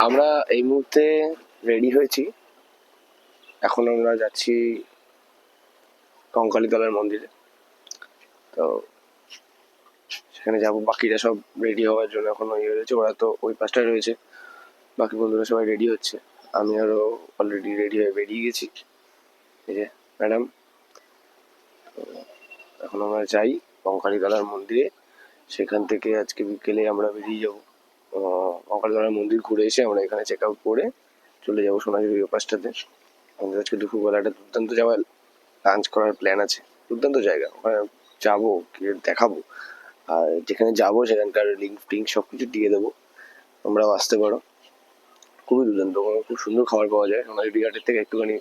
আমরা এই মুহূর্তে রেডি হয়েছি। এখন আমরা যাচ্ছি কঙ্কালীতলার মন্দিরে। তো সেখানে যাবো। বাকিরা সব রেডি হওয়ার জন্য এখন ইয়ে রয়েছে, ওরা তো ওই পাশটায় রয়েছে। বাকি বন্ধুরা সবাই রেডি হচ্ছে, আমি আরো অলরেডি রেডি হয়ে বেরিয়ে গেছি। এই যে ম্যাডাম। এখন আমরা যাই কঙ্কালীতলার মন্দিরে। সেখান থেকে আজকে বিকেলে আমরা বেরিয়ে যাবো। কঙ্কালীতলার মন্দির ঘুরে এসে আমরা এখানে চেক আউট করে চলে যাবো সোনাঝুরি পাশটাতে। আমাদের আজকে দুপুরবেলা একটা দুর্দান্ত যাওয়ার লাঞ্চ করার প্ল্যান আছে। দুর্দান্ত জায়গা, ওখানে যাবো, দেখাবো। আর যেখানে যাবো সেখানকার লিঙ্ক টিঙ্ক সব কিছু দিয়ে দেবো, তোমরাও আসতে পারো। খুবই দুর্দান্ত, ওখানে খুব সুন্দর খাবার পাওয়া যায়। সোনাঝুরি ঘাটের থেকে একটুখানি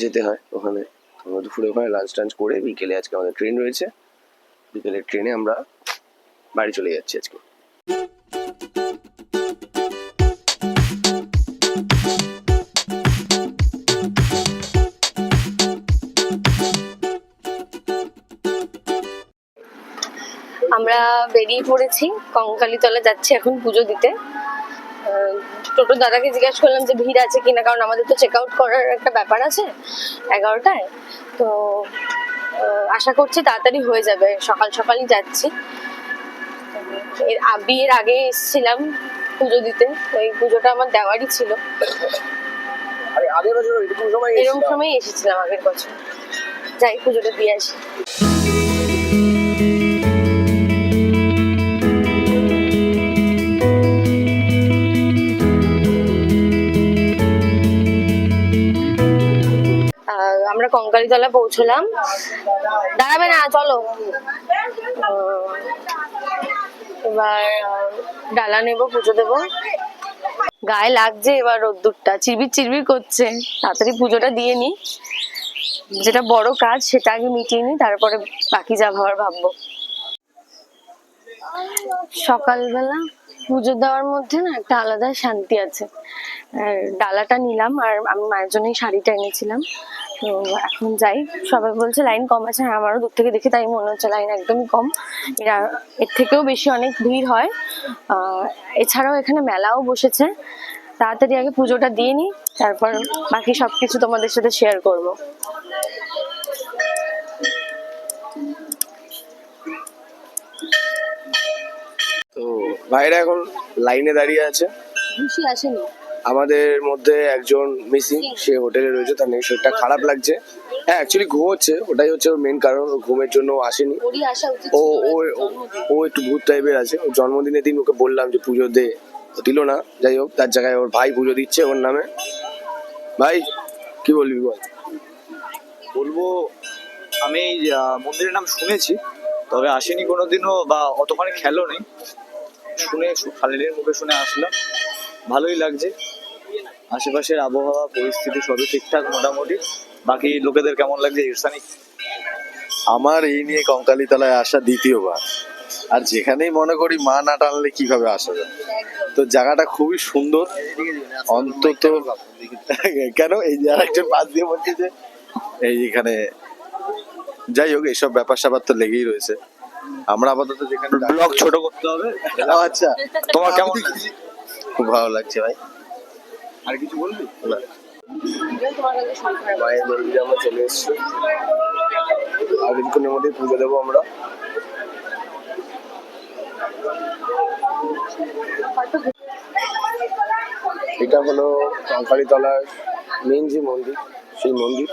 যেতে হয় ওখানে। আমরা দুপুরে ওখানে লাঞ্চ টাঞ্চ করে বিকেলে আজকে আমাদের ট্রেন রয়েছে। বিকেলের ট্রেনে আমরা বাড়ি চলে যাচ্ছি আজকে। আমরা বেরিয়ে পড়েছি, কঙ্কালীতলা যাচ্ছি এখন পুজো দিতে। টোটো দাদাকে জিজ্ঞাসা করলাম যে ভিড় আছে কিনা, কারণ আমাদের তো চেক আউট করার একটা ব্যাপার আছে 11টায়। তো আশা করছি তাড়াতাড়ি হয়ে যাবে, সকাল সকালই যাচ্ছি। বিয়ের আগে এসেছিলাম পুজো দিতে, ওই পুজোটা আমার দেওয়ারই ছিল। এরকম সময় এসেছিলাম আগের বছর। যাই পুজোটা দিয়ে আসি। আমরা কঙ্কালীতলা পৌঁছলাম। দাঁড়াবে না, চলো। এবার ডালা নেবো, পুজো দেবো। গায়ে লাগছে এবার রোদ্দুরটা, চিরবির চিরবির করছে। তাড়াতাড়ি পুজোটা দিয়ে নি, যেটা বড় কাজ সেটা আগে মিটিয়ে নি, তারপরে বাকি যা ভাবার ভাববো। সকালবেলা পুজো দেওয়ার মধ্যে না একটা আলাদা শান্তি আছে। ডালাটা নিলাম, আর আমি মায়ের জন্যই শাড়িটা এনেছিলাম। তো এখন যাই। সবাই বলছে লাইন কম আছে, হ্যাঁ আমারও দূর থেকে দেখি তাই মনে হচ্ছে লাইন একদমই কম। এর থেকেও বেশি অনেক ভিড় হয়। এছাড়াও এখানে মেলাও বসেছে। তাড়াতাড়ি আগে পুজোটা দিয়ে নি, তারপর বাকি সবকিছু তোমাদের সাথে শেয়ার করবো। তো ভাইরা এখন লাইনে দাঁড়িয়ে আছে। খুশি আসেনি আমাদের মধ্যে একজন মিসিং, সে হোটেলে রয়েছে, তার নাকি শরীরটা খারাপ লাগছে। হ্যাঁ অ্যাকচুয়ালি ঘুমোচ্ছে, ওটাই হচ্ছে ওর মেন কারণ। ঘুমের জন্য আসেনি। ও ও একটু ভূত টাইপের আছে। ওর জন্মদিনের দিন ওকে বললাম যে পুজো দে, দিল না। যাই হোক, তার জায়গায় ওর ভাই পুজো দিচ্ছে ওর নামে। ভাই কি বলবি বল? বলবো আমি মন্দিরের নাম শুনেছি, তবে আসেনি কোনোদিনও, বা অতখানি খেয়ালও নেই। শুনে খালিদের মুখে শুনে আসলাম, ভালোই লাগছে। আশেপাশের আবহাওয়া পরিস্থিতি সবই ঠিকঠাক মোটামুটি। বাকি লোকেদের কেমন লাগছে ইরসানি? আমার এই নিয়ে কঙ্কালীতলায় আসা দ্বিতীয়বার। আর যেখানেই মনে করি মা না টানলে কিভাবে আসা যায়। তো জায়গাটা খুবই সুন্দর। অন্তত কেন এই যে একজন পাশ দিয়ে বলছে যে এইখানে, যাই হোক এইসব ব্যাপার স্যাপার তো লেগেই রয়েছে। আমরা আপাতত যেখানে ব্লগ ছোট করতে হবে। আচ্ছা, তোমার কেমন? খুব ভালো লাগছে ভাই। আর কিছু বলবি? মায়ের মন্দিরে আমরা চলে এসেছি, আর কিছুক্ষণের মধ্যেই পুজো দেবো আমরা। এটা হলো কঙ্কালীতলার মেন যে মন্দির, সেই মন্দির।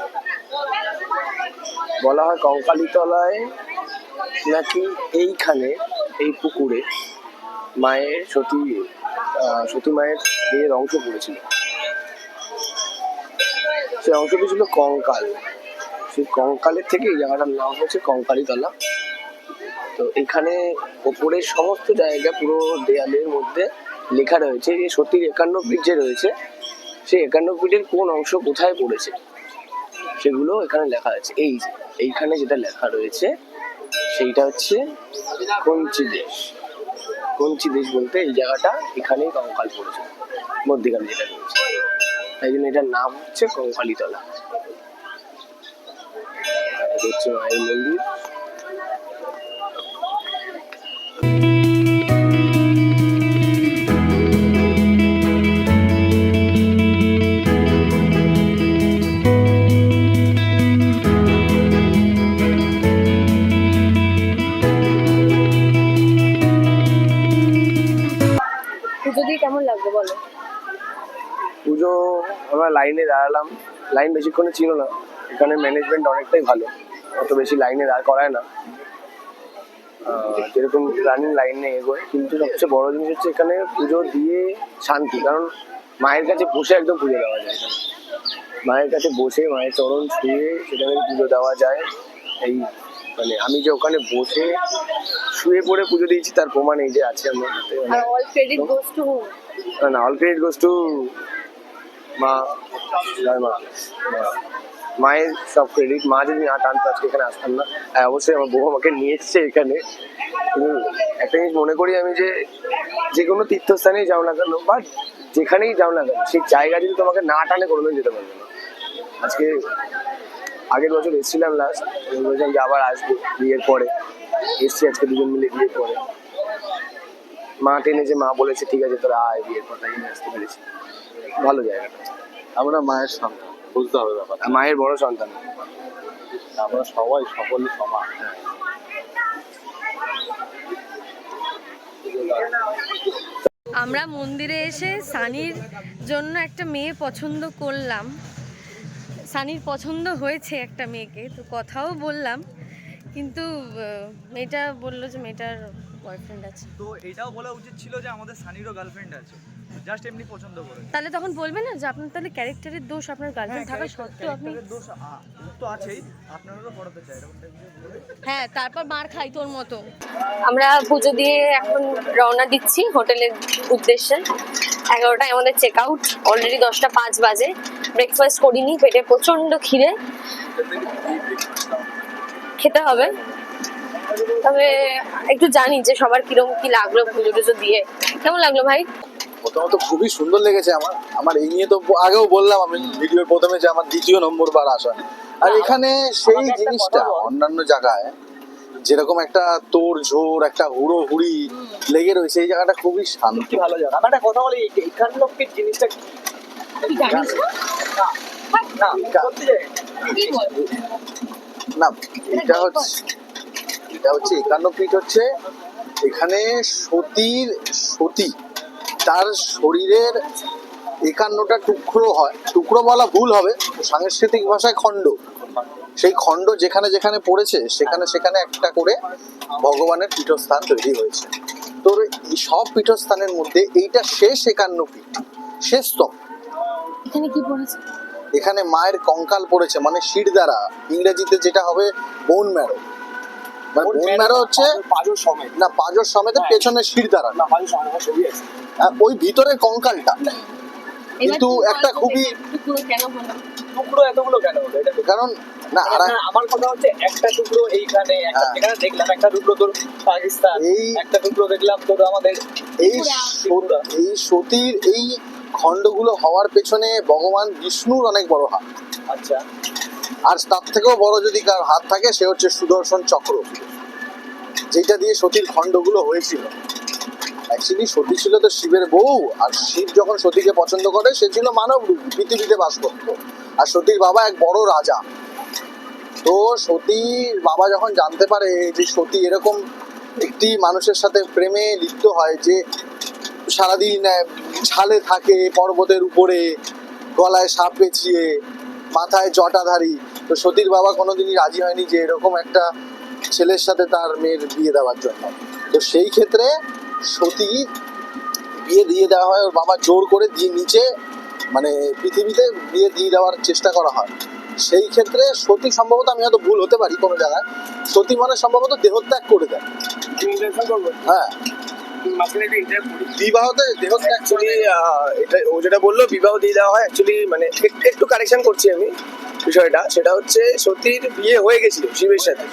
বলা হয় কঙ্কালীতলায় নাকি এইখানে এই পুকুরে মায়ের সতী মায়ের দেহের অংশ পড়েছিল। সেই অংশটি ছিল কঙ্কাল। সেই কঙ্কালের থেকে এই জায়গাটার নাম হচ্ছে কঙ্কালীতলা। তো এখানে ওপরের সমস্ত জায়গা, পুরো দেয়ালের মধ্যে লেখা রয়েছে যে সতীর 51 পীঠ যে রয়েছে, সেই 51 পীঠের কোন অংশ কোথায় পড়েছে সেগুলো এখানে লেখা আছে। এইখানে যেটা লেখা রয়েছে সেইটা হচ্ছে কঞ্চি দেশ। কঞ্চি দেশ বলতে এই জায়গাটা, এখানেই কঙ্কাল পড়েছে মধ্যিখানে যেটা রয়েছে, তাই জন্য এটার নাম হচ্ছে কঙ্কালীতলা। এটা হচ্ছে মায়ের মন্দির। বলো। পুজো আমরা লাইনে দাঁড়ালাম, লাইন বেশিক্ষণে ছিল না, এখানে ম্যানেজমেন্ট অনেকটাই ভালো, অত বেশি লাইনে দাঁড় করায় না, যেরকম রানিং লাইনে এগোয়। কিন্তু সবচেয়ে বড় জিনিস হচ্ছে এখানে পুজো দিয়ে শান্তি, কারণ মায়ের কাছে বসে একদম পুজো দেওয়া যায় এখানে। মায়ের কাছে বসে মায়ের চরণ ছুঁয়ে সেখানে পুজো দেওয়া যায়। এই মানে আমি যে ওখানে বসে শুয়ে পড়ে পুজো দিয়েছি তার প্রমাণ এই যে আছে আমার হাতে। আর অল ক্রেডিট গোস টু হুম? না, অল ক্রেডিট গোস টু মা, জয় মা। মায়ের সব ক্রেডিট। মা যদি না টানতো আজকে এখানে আসতাম না। হ্যাঁ, অবশ্যই আমার বউ আমাকে নিয়ে এসছে এখানে। কিন্তু একটা জিনিস মনে করি আমি, যে কোনো তীর্থস্থানেই যাও না কেন বা যেখানেই যাও না কেন, সেই জায়গা যদি তোমাকে না টানে কোনোদিন যেতে পারবে না। আজকে আগের বছর এসেছিলাম লাস্ট, বলছিলাম যে আবার আসবো বিয়ের পরে, এসছি আজকে দুজন মিলে বিয়ের পরে। মা টেনেছে, মা বলেছে ঠিক আছে তোরা আয়, বিয়ের পর তাই আমি আসতে পেরেছি। ভালো জায়গাটা। আমরা মায়ের সন্তান, বুঝতে হবে ব্যাপার। আর মায়ের বড় সন্তান। আমরা সবাই সকলে সমান। আমরা মন্দিরে এসে সানির জন্য একটা মেয়ে পছন্দ করলাম। সানির পছন্দ হয়েছে একটা মেয়েকে, তো কথাও বললাম, কিন্তু মেয়েটা বললো যে মেয়েটার বয়ফ্রেন্ড আছে। তো এটাও বলা উচিত ছিল যে আমাদের সানিরও গার্লফ্রেন্ড আছে, জাস্ট এমনি পছন্দ করে। তাহলে তখন বলবে না যে আপনার তাহলে ক্যারেক্টারের দোষ, আপনার গার্লফ্রেন্ড থাকা সত্ত্বেও আপনি। দোষ তো আছেই, আপনারও পড়াতে চাই এরকম টাইপের। হ্যাঁ, তারপর মার খাই তোর মতো। আমরা পুজো দিয়ে এখন রওনা দিচ্ছি হোটেলের উদ্দেশ্যে। 11টায় আমাদের চেক আউট, অলরেডি 10:05 বাজে। ব্রেকফাস্ট করিনি, পেটে প্রচন্ড খিদে, খেতে হবে। তবে একটু জানি যে সবার কিরকম কি লাগলো পুজো টুজো দিয়ে। কেমন লাগলো ভাই? প্রথমত খুবই সুন্দর লেগেছে আমার এই নিয়ে তো আগেও বললাম আমি ভিডিওর প্রথমে যে আমার দ্বিতীয় নম্বর বার আসা। আর এখানে সেই জিনিসটা অন্যান্য জায়গায় যেরকম একটা তোড় ঝোড়, একটা হুড়ো হুড়ি লেগে রয়েছে, এই জায়গাটা খুবই শান্তি। ভালো জায়গা। আমি একটা কথা বলি, এখান লোকের জিনিসটা কি? জানিস না? না, সত্যি যে না, এটা হচ্ছে 51 ফিট হচ্ছে এখানে সতী তার শরীরের 51টা টুকরো হয়, টুকরো বলা ভুল হবে, সাংস্কৃতিক ভাষায় খণ্ড। সেই খণ্ড যেখানে যেখানে পড়েছে সেখানে সেখানে একটা করে ভগবানের পীঠস্থান তৈরি হয়েছে। তো এই সব পীঠস্থানের মধ্যে এইটা শেষ 51 ফিট, শেষ স্তর। এখানে কি পড়েছে? এখানে মায়ের কঙ্কাল পড়েছে, মানে শির দ্বারা, ইংরেজিতে যেটা হবে বোন ম্যারো। মানে বোন ম্যারো হচ্ছে পাজর সমেত। না, পাজর সমেত পেছনে শির দ্বারা না, পাজর সমেত ছবি আছে। ওই ভিতরের কঙ্কালটা। কিন্তু একটা খুবই টুকরো কেন হলো? টুকরো এতগুলো কেন হলো? এটা কারণ না আমার কথা হচ্ছে একটা টুকরো এইখানে, একটা এখানে দেখলাম একটা টুকরো তোর পাকিস্তান, একটা টুকরো দেখলাম তোর আমাদের এই সতীর এই খণ্ডগুলো হওয়ার পেছনে ভগবান বিষ্ণুর অনেক বড় হাত। আচ্ছা। আর তার থেকেও বড় যদি কার হাত থাকে সে হচ্ছে সুদর্শন চক্র, যেটা দিয়ে সতীর খণ্ডগুলো হয়েছিল। অ্যাকচুয়ালি সতী ছিল তো শিবের বউ, আর শিব যখন সতীকে পছন্দ করে সে ছিল মানব রূপ, পৃথিবীতে বাস করতো। আর সতীর বাবা এক বড় রাজা। তো সতীর বাবা যখন জানতে পারে যে সতী এরকম একটি মানুষের সাথে প্রেমে লিপ্ত হয় যে সারাদিন ছালে থাকে পর্বতের উপরে, গলায় সাপ পেঁচিয়ে, মাথায় জটাধারী, তো সতীর বাবা কোনোদিনই রাজি হয়নি যে এরকম একটা ছেলের সাথে তার মেয়ের বিয়ে দেওয়ার জন্য। তো সেই ক্ষেত্রে সতী বিয়ে দিয়ে দেওয়া হয়, ওর বাবা জোর করে দিয়ে নিচে মানে পৃথিবীতে বিয়ে দিয়ে দেওয়ার চেষ্টা করা হয়। সেই ক্ষেত্রে সতী সম্ভবত, আমি হয়তো ভুল হতে পারি কোনো জায়গায়, সতী মানে সম্ভবত দেহত্যাগ করে দেয়। হ্যাঁ, বিবাহতে দেহত্যাগ। অ্যাকচুয়ালি এটা ও যেটা বললো বিবাহ দিয়ে দেওয়া হয়, অ্যাকচুয়ালি মানে একটু কারেকশন করছি আমি বিষয়টা। সেটা হচ্ছে সতীর বিয়ে হয়ে গেছিল শিবের সাথে,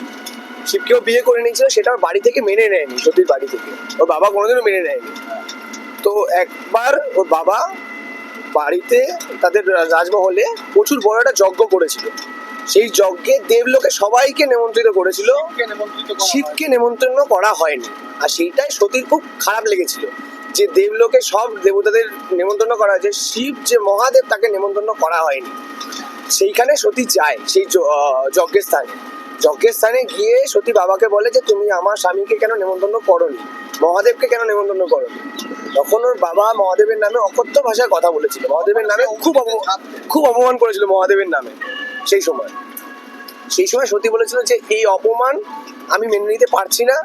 শিবকেও বিয়ে করে নিয়েছিল, সেটা ওর বাড়ি থেকে মেনে নেয়নি, সতীর বাড়ি থেকে ওর বাবা কোনোদিনও মেনে নেয়নি। তো একবার ওর বাবা বাড়িতে তাদের রাজমহলে প্রচুর বড় একটা যজ্ঞ করেছিল। সেই যজ্ঞে দেবলোকে সবাইকে নিমন্ত্রিত করেছিল, শিবকে নিমন্ত্রণ করা হয়নি। আর সেইটাই সতীর খুব খারাপ লেগেছিল যে দেবলোকে সব দেবতাদের নিমন্ত্রণ করা হয়েছে, শিব যে মহাদেব তাকে নিমন্ত্রণ করা হয়নি। সেইখানে সতী যায় সেই যজ্ঞের স্থানে গিয়ে সতী বাবাকে বলে যে তুমি আমার স্বামীকে কেন নিমন্ত্রণ করোনি। মহাদেবকে কেন নেমন্তন্ন করো? তখন ওর বাবা মহাদেবের নামে অকথ্য ভাষায় কথা বলেছিল, মহাদেবের নামে খুব অপমান করেছিল মহাদেবের নামে। সেই সময় সতী বলেছিল যে এই অপমান আমি মেনে নিতে পারছি না,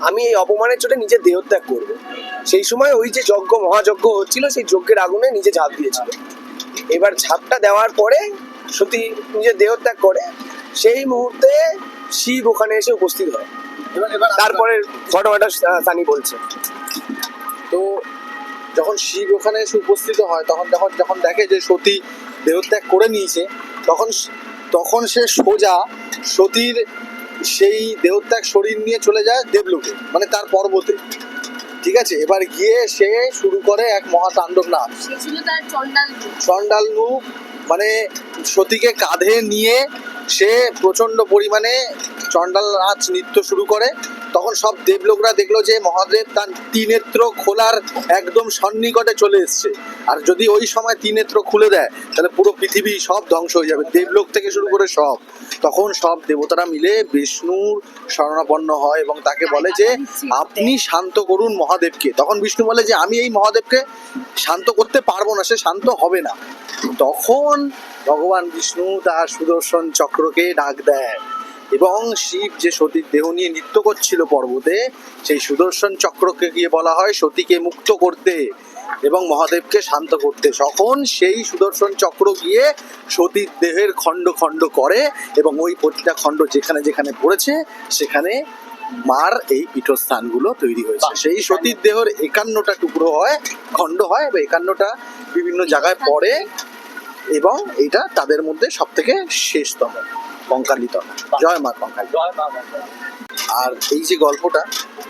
আমি এই অপমানের চোটে নিজের দেহত্যাগ করবো। সেই সময় ওই যে যজ্ঞ, মহাযজ্ঞ হচ্ছিল, সেই যজ্ঞের আগুনে নিজে ঝাঁপ দিয়েছিল। এবার ঝাঁপটা দেওয়ার পরে সতী নিজের দেহত্যাগ করে। সেই মুহূর্তে শিব ওখানে এসে উপস্থিত হয়। তারপরে ঘটনাটা সানি বলছে। তো যখন শিব ওখানে এসে উপস্থিত হয়, যখন দেখে যে সতী দেহত্যাগ করে নিয়েছে, তখন সে সোজা সতীর সেই দেহত্যাগ শরীর নিয়ে চলে যায় দেবলোকে, মানে তার পর্বতে। ঠিক আছে, এবার গিয়ে সে শুরু করে এক মহাতাণ্ডব নাচ। চণ্ডাল রূপ, মানে সতীকে কাঁধে নিয়ে সে প্রচন্ড পরিমাণে চণ্ডাল নাচ নৃত্য শুরু করে। তখন সব দেবলোকরা দেখলো যে মহাদেব তার ত্রিনেত্র খোলার একদম সন্নিকটে চলে এসছে। আর যদি ওই সময় ত্রিনেত্র খুলে দেয় তাহলে পুরো পৃথিবী সব ধ্বংস হয়ে যাবে, দেবলোক থেকে শুরু করে সব। তখন সব দেবতারা মিলে বিষ্ণুর শরণাপন্ন হয় এবং তাকে বলে যে আপনি শান্ত করুন মহাদেবকে। তখন বিষ্ণু বলে যে আমি এই মহাদেবকে শান্ত করতে পারবো না, সে শান্ত হবে না। তখন ভগবান বিষ্ণু তার সুদর্শন চক্রকে ডাক দেয় এবং শিব যে সতীর দেহ নিয়ে নৃত্য করছিল পর্বতে, সেই সুদর্শন চক্রকে গিয়ে বলা হয় সতীকে মুক্ত করতে এবং মহাদেবকে শান্ত করতে। তখন সেই সুদর্শন চক্র গিয়ে সতীর দেহের খণ্ড খণ্ড করে এবং ওই প্রতিটা খণ্ড যেখানে যেখানে পড়েছে সেখানে মার এই পীঠস্থানগুলো তৈরি হয়েছে। সেই সতীর দেহের 51টা টুকরো হয়, খণ্ড হয়, বা 51টা বিভিন্ন জায়গায় পড়ে এবং এটা তাদের মধ্যে সব থেকে শেষতম কঙ্কালীতলা। জয় মা কঙ্কালী। আর এই যে গল্পটা,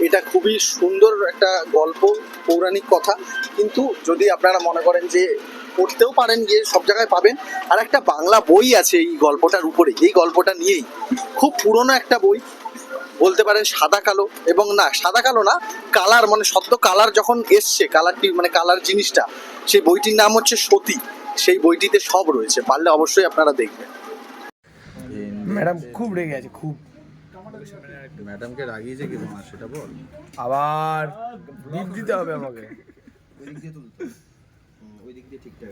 এটা খুবই সুন্দর একটা গল্প, পৌরাণিক কথা। কিন্তু যদি আপনারা মনে করেন যে পড়তেও পারেন, গিয়ে সব জায়গায় পাবেন। আর একটা বাংলা বই আছে এই গল্পটার উপরে, এই গল্পটা নিয়েই, খুব পুরনো একটা বই বলতে পারেন, সাদা কালো, এবং না সাদা কালো না, কালার, মানে সদ্য কালার যখন এসছে, কালারটি মানে কালার জিনিসটা, সেই বইটির নাম হচ্ছে সতী। সেই বইটিতে সব রয়েছে, পারলে অবশ্যই আপনারা দেখবেন। ম্যাডাম খুব রেগে আছে, খুব। ম্যাডামকে রাগিয়েছে কি তোমার সেটা বল। আবার বিপ দিতে হবে আমাকে।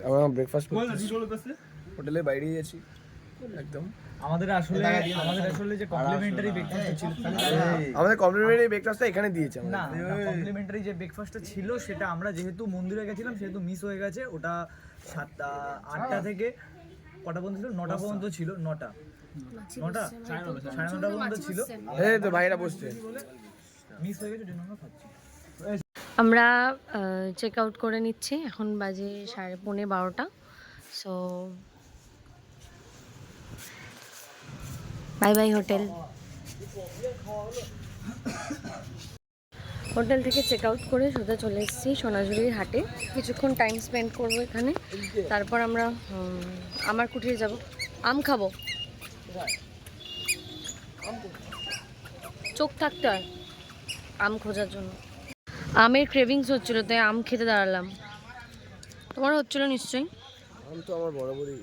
আমরা ব্রেকফাস্ট হোটেলে বাইরে যাচ্ছি একদম। আমাদের আসলে যে কমপ্লিমেন্টারি ব্রেকফাস্ট ছিল, আমাদের কমপ্লিমেন্টারি ব্রেকফাস্টটা এখানে দিয়েছে। না, কমপ্লিমেন্টারি যে ব্রেকফাস্টটা ছিল সেটা আমরা যেহেতু মন্দিরে গেছিলাম সেহেতু মিস হয়ে গেছে। ওটা 8টা থেকে কটা পর্যন্ত ছিল? 9টা পর্যন্ত ছিল। 9টা সাড়ে 9টা পর্যন্ত ছিল। এই তো ভাইরা বসছে, মিস হয়ে গেছে, জন্য আমরা খাচ্ছি। আমরা চেক আউট করে নিচ্ছি, এখন বাজে 11:30। So bye bye hotel. Hotel থেকে চেক আউট করে সোজা চলে এসেছি সোনাঝুরির হাটে। কিছুক্ষণ টাইম স্পেন্ড করবো এখানে, তারপর আমরা আমার কুটিরে যাব, আম খাবো। চোখ থাকতে হয় আম খোঁজার জন্য। আমের ক্রেভিংস হচ্ছিল, তাই আম খেতে দাঁড়ালাম। তোমার হচ্ছিল নিশ্চয়ই? আম তো আমার বরাবরই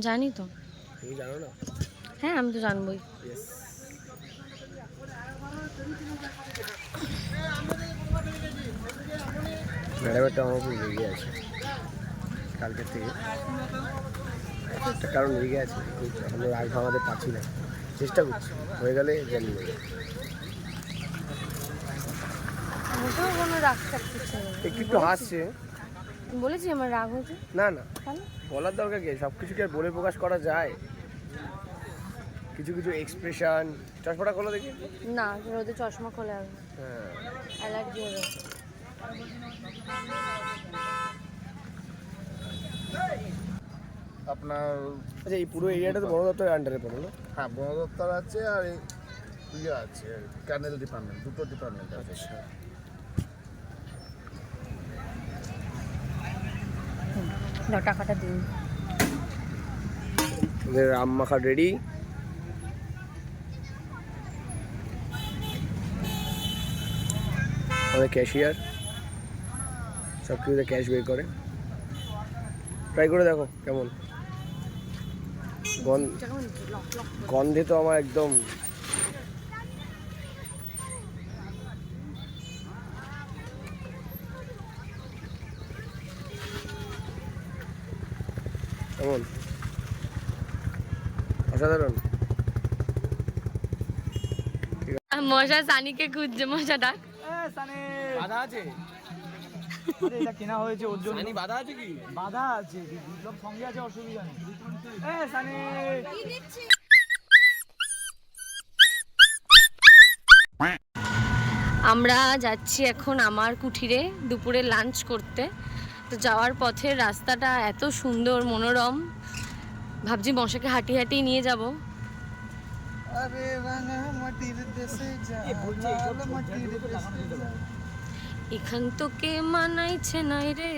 জানি তো। তুমি জানো না? হ্যাঁ, আমি তো জানবই। ম্যাডামেরটা আমার খুব রেগে আছে কালকের থেকে, একটা কারণ রেগে আছে। আমরা রাগ ভাঙাতে পারছি না, চেষ্টা করছি, হয়ে গেলে জানি না। মোটেও কোনো রাগ থাকছে না, একটু হাসছে। বলেছি আমার রাগ হয়েছে। না না, বলার দরকার কি? সব কিছু কি আর বলে প্রকাশ করা যায়? কিছু কিছু এক্সপ্রেশন। চশমাটা খোলো দেখি। না, রোদে চশমা খোলা হবে, হ্যাঁ, অ্যালার্জি হবে। আপনার আচ্ছা, এই পুরো এরিয়াটা তো বন দপ্তরের আন্ডারে পড়ে না? হ্যাঁ, বন দপ্তর আছে আর ইয়ে আছে, ক্যানেল ডিপার্টমেন্ট, দুটো ডিপার্টমেন্ট আছে। আচ্ছা, টাকাটা দিন। আমাদের আম মাখা রেডি। আমাদের ক্যাশিয়ার সব কিছুতে ক্যাশ বের করে। ট্রাই করে দেখো কেমন গন্ধে তো আমার একদম কেমন? অসাধারণ। মশা সানিকে খুঁজছে, মশা ডাক। বাধা আছে? আরে এটা কেনা হয়েছে ওর জন্য। সানি বাধা আছে কি? বাধা আছে, বিপ্লব সঙ্গে আছে, অসুবিধা নেই। সানি আমরা যাচ্ছি এখন আমার কুঠিরে দুপুরে লাঞ্চ করতে। তো যাওয়ার পথের রাস্তাটা এত সুন্দর মনোরম, ভাবছি মশাকে হাঁটি হাঁটি নিয়ে যাব। এখান তো কে মানাইছে নাই রে।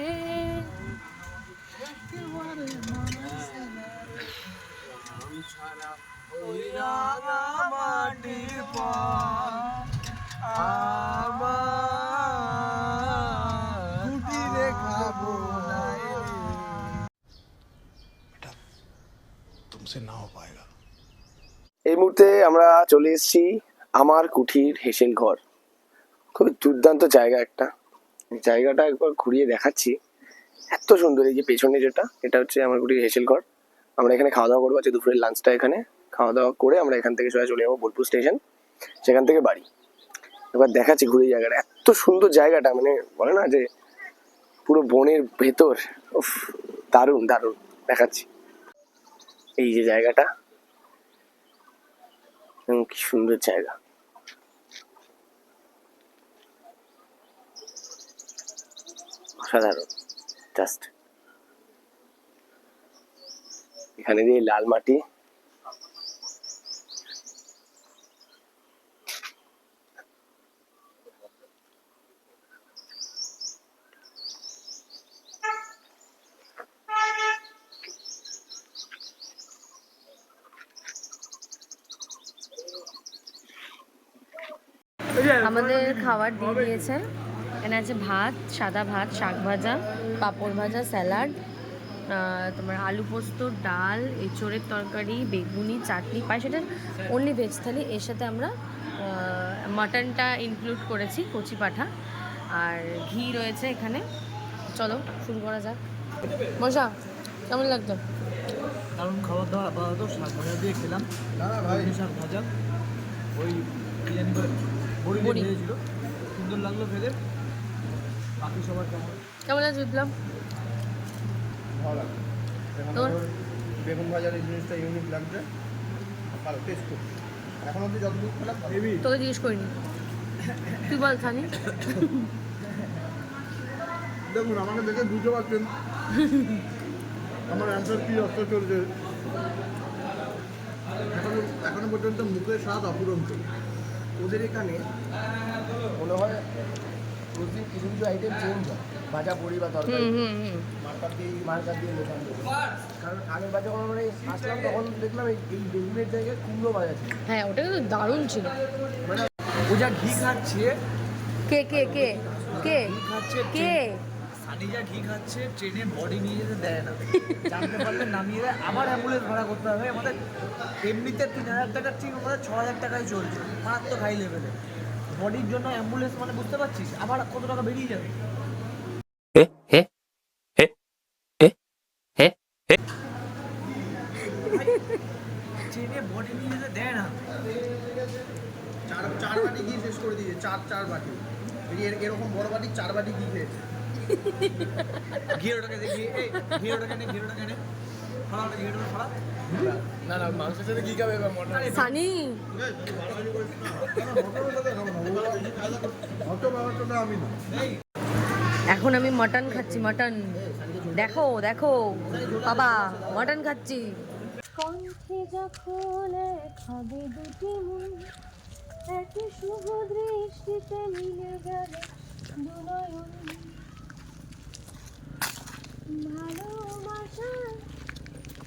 এই মুহূর্তে আমরা চলে এসেছি আমার কুঠির হেসেল ঘর। খুবই দুর্দান্ত জায়গা একটা। জায়গাটা একবার ঘুরিয়ে দেখাচ্ছি, এত সুন্দর। এই যে পেছনে যেটা, এটা হচ্ছে আমার কুঠির হেসেল ঘর। আমরা এখানে খাওয়া দাওয়া করবো, আজকে দুপুরের লাঞ্চটা এখানে। খাওয়া দাওয়া করে আমরা এখান থেকে সোজা চলে যাবো বোলপুর স্টেশন, সেখান থেকে বাড়ি। এবার দেখাচ্ছি ঘুরে জায়গাটা, এত সুন্দর জায়গাটা, মানে বলে না যে পুরো বনের ভেতর। উফ, দারুণ দারুণ। দেখাচ্ছি এই যে জায়গাটা, কি সুন্দর জায়গা। অসাধারণ জাস্ট। এখানে দিয়ে লাল মাটি, আমাদের খাবার দিয়ে দিয়েছে। এখানে আছে ভাত, সাদা ভাত, শাক ভাজা, পাঁপড় ভাজা, স্যালাড, তোমার আলু পোস্ত, ডাল, এঁচোড়ের তরকারি, বেগুনি, চাটনি, পায়েস। এটা অনলি ভেজ থালি। এর সাথে আমরা মাটনটা ইনক্লুড করেছি, কচি পাঠা, আর ঘি রয়েছে এখানে। চলো শুরু করা যাক। মশা কেমন লাগতো? কারণ খাবার দাবার আপাতত শাক ভাজা দিয়ে খেলাম। শাক ভাজা ওই বিরিয়ানি করে বড়ি বড়ি। ভেজেছিল, সুন্দর লাগলো খেতে। বাকি সবার কেমন? কেমন লাগছে বিপ্লব? ভালো লাগে। এখানে তোর? ধর বেগুন ভাজার এই জিনিসটা ইউনিক লাগছে, ভালো টেস্ট খুব। এখন অব্দি যতটুকু খেলাম হেভি। তোকে জিজ্ঞেস করিনি, তুই বল খানি। দেখুন আমাকে দেখে বুঝতে পারছেন আমার অ্যান্সার কি অর্থ চলছে। এখনো পর্যন্ত মুখের স্বাদ অপুরন্ত। ওদের এখানে মনে হয় প্রতিদিন কিছু কিছু আইটেম চেঞ্জ হয়, ভাজা বড়ি বা তরকারি মার্কার দিয়ে মেশানো। কারণ আগের বার যখন আমরা আসলাম তখন দেখলাম এই বেগুনের জায়গায় কুমড়ো ভাজা ছিল। হ্যাঁ, ওটা কিন্তু দারুণ ছিল। ও যা ঘি খাচ্ছে, কে কে কে কে ঘি খাচ্ছে কে? সানি যা ঘি খাচ্ছে, ট্রেনে বডি নিয়ে যেতে দেয় না। জানতে পারলে নামিয়ে দেয়, আবার অ্যাম্বুলেন্স ভাড়া করতে হবে আমাদের। এমনিতে 3000 টাকার ট্রিপ আমাদের 6000 টাকায় চলছে, মারাত্মক হাই লেভেলে। বডির জন্য অ্যাম্বুলেন্স মানে বুঝতে পারছিস, আবার কত টাকা বেরিয়ে যাবে। ট্রেনে বডি নিয়ে যেতে দেয় না। চার বাটি ঘি শেষ করে দিয়েছে, চার বাটি। এরকম বড় বাটি 4 বাটি ঘি খেয়েছে। ঘিরোটাকে দেখি, এই ঘিরোটাকে নে, ঘিরোটাকে নে, ফলা ওটা ঘিরোটা ফলা। না না, মাংসের সাথে কি খাবে বা মটন? সানি অত ব্যাপারটা আমি না। এখন আমি মটন খাচ্ছি, মটন। দেখো দেখো বাবা, মটন খাচ্ছি। কণ্ঠে যখন খাবে দুটি মন, একই শুভ দৃষ্টিতে মিলে গেলে দুনয়ন। ভালোবাসার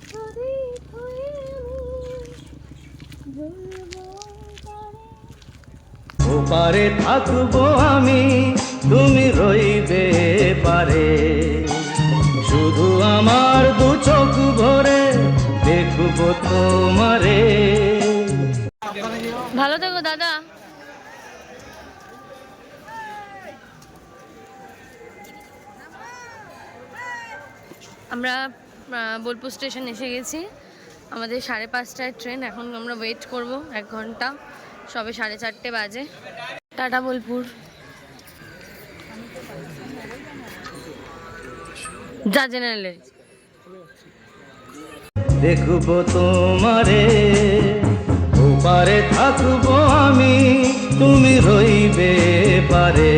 প্রদীপ হয়ে আমি জ্বলবো তারে। ওপারে থাকবো আমি, তুমি রইবে পারে, শুধু আমার দু চোখ ভরে দেখবো তোমারে। ভালো থেকো দাদা। আমরা বোলপুর স্টেশন এসে গেছি। আমাদের 5:30টায় ট্রেন, এখন আমরা ওয়েট করব 1 ঘন্টা, সবে 4:30 বাজে। টাটা বোলপুর। যা জেনারেলে দেখবো তোমারে, ওপারে থাকবো আমি, তুমি রইবে পারে।